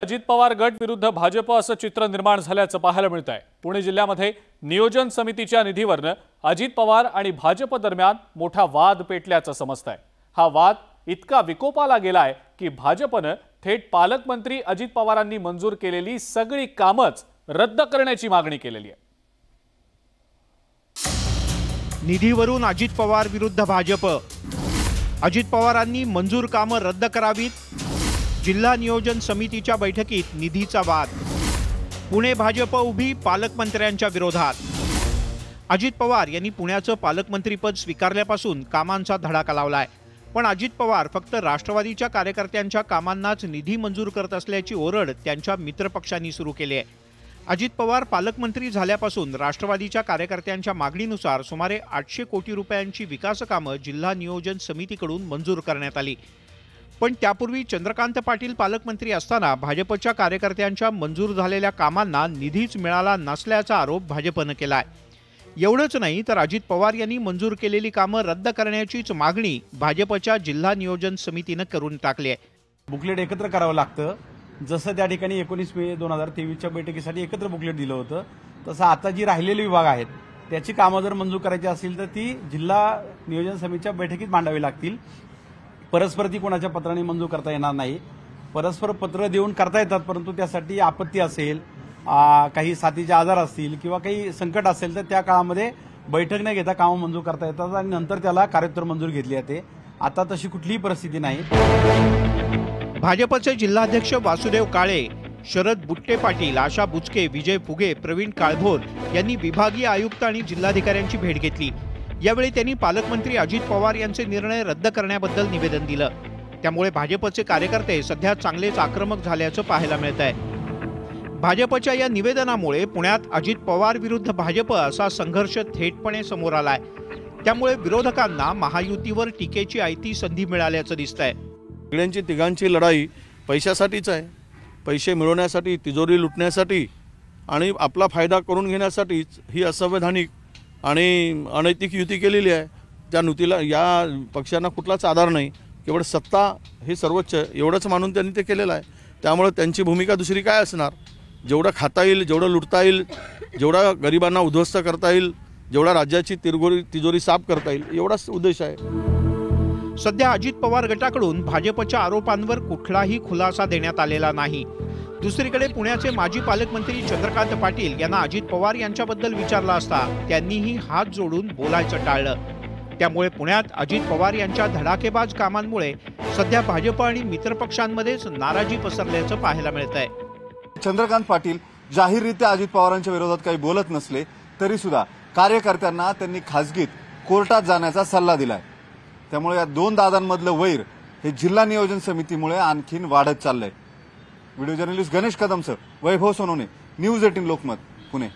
अजित पवार गट विरुद्ध भाजप असं चित्र निर्माण झाल्याचं पाहायला मिळत आहे। पुणे जिल्ह्यामध्ये नियोजन समितीच्या निधीवरनं अजित पवार आणि भाजप दरम्यान मोठा वाद पेटल्याचं समजतंय। हा वाद इतका विकोपाला गेलाय की भाजपनं थेट पालकमंत्री अजित पवारांनी मंजूर केलेली सगळी कामच रद्द करण्याची मागणी केलेली आहे। निधीवरून अजित पवार विरुद्ध भाजप। अजित पवारांनी मंजूर कामं रद्द करावीत। जिल्हा नियोजन समितीच्या बैठकीत निधीचा वाद। पुणे भाजप उभी पालकमंत्र्यांच्या विरोधात। अजित पवार यांनी पुण्याचं पालकमंत्रीपद स्वीकारल्यापासून कामांचा धडाका लावलाय, पण अजित पवार फक्त राष्ट्रवादीच्या कार्यकर्त्यांच्या कामांनाच निधी मंजूर करत असल्याची ओरड त्यांच्या मित्रपक्षांनी सुरू केली आहे। अजित पवार पालकमंत्री झाल्यापासून राष्ट्रवादीच्या कार्यकर्त्यांच्या मागणीनुसार सुमारे 800 कोटी रुपयांची विकास कामं जिल्हा नियोजन समितीकडून मंजूर करण्यात आली। पण त्यापूर्वी चंद्रकांत पाटील पालकमंत्री असताना भाजपच्या कार्यकर्त्यांच्या मंजूर झालेल्या कामांना निधीच मिळाला नसल्याचा आरोप भाजपनं केलाय। एवढंच नाही तर अजित पवार यांनी मंजूर केलेली कामं रद्द करण्याचीच मागणी भाजपच्या जिल्हा नियोजन समितीनं करून टाकली आहे। बुकलेट एकत्र करावं लागतं, जसं त्या ठिकाणी 19 मे 2023च्या बैठकीसाठी एकत्र बुकलेट दिलं होतं, तसं आता जी राहिलेली विभाग आहेत त्याची कामं जर मंजूर करायची असतील तर ती जिल्हा नियोजन समितीच्या बैठकीत मांडावी लागतील। परस्पर ती कोणाच्या पत्राने मंजूर करता येणार नाही। परस्पर पत्र देऊन करता येतात, परंतु त्यासाठी आपत्ती असेल, काही साथीचे आजार असतील किंवा काही संकट असेल तर त्या काळामध्ये बैठक न घेता कामं मंजूर करता येतात आणि नंतर त्याला कार्योत्तर मंजूर घेतली जाते। आता तशी कुठलीही परिस्थिती नाही। भाजपचे जिल्हाध्यक्ष वासुदेव काळे, शरद बुट्टे पाटील, आशा बुचके, विजय फुगे, प्रवीण काळभोर यांनी विभागीय आयुक्त आणि जिल्हाधिकाऱ्यांची भेट घेतली। यावेळी त्यांनी पालकमंत्री अजित पवार यांचे निर्णय रद्द करण्याबद्दल निवेदन दिलं। त्यामुळे भाजपचे कार्यकर्ते सध्या चांगलेच आक्रमक झाल्याचं पाहायला मिळत आहे। भाजपच्या या निवेदनामुळे पुण्यात अजित पवार विरुद्ध भाजप असा संघर्ष थेटपणे समोर आलाय। त्यामुळे विरोधकांना महायुतीवर टीकेची आयती संधी मिळाल्याचं दिसतंय। सगळ्यांची तिघांची लढाई पैशासाठीच आहे। पैसे मिळवण्यासाठी, तिजोरी लुटण्यासाठी आणि आपला फायदा करून घेण्यासाठीच ही असंवैधानिक आणि अनैतिक युती केलेली आहे। त्या युतीला या पक्षांना कुठलाच आधार नाही, केवळ सत्ता हे सर्वोच्च एवढंच मानून त्यांनी ते केलेलं आहे। त्यामुळे त्यांची भूमिका दुसरी काय असणार? जेवढं खाता येईल, जेवढं लुटता येईल, जेवढा गरिबांना उद्ध्वस्त करता येईल, जेवढा राज्याची तिजोरी साफ करता येईल, एवढाच उद्देश आहे। सध्या अजित पवार गटाकडून भाजपच्या आरोपांवर कुठलाही खुलासा देण्यात आलेला नाही। दुसरीकडे पुण्याचे माजी पालकमंत्री चंद्रकांत पाटील यांना अजित पवार यांच्याबद्दल विचारलं असता त्यांनीही हात जोडून बोलायचं टाळलं। त्यामुळे पुण्यात अजित पवार यांच्या धडाकेबाज कामांमुळे सध्या भाजप आणि मित्रपक्षांमध्येच नाराजी पसरल्याचं पाहायला मिळतंय। चंद्रकांत पाटील जाहीररित्या अजित पवारांच्या विरोधात काही बोलत नसले तरी सुद्धा कार्यकर्त्यांना त्यांनी खासगीत कोर्टात जाण्याचा सल्ला दिलाय। त्यामुळे या दोन दादांमधलं वैर हे जिल्हा नियोजन समितीमुळे आणखीन वाढत चाललंय। व्हिडिओ जर्नलिस्ट गणेश कदमसह वैभव सोनवणे, न्यूज 18 लोकमत, पुणे।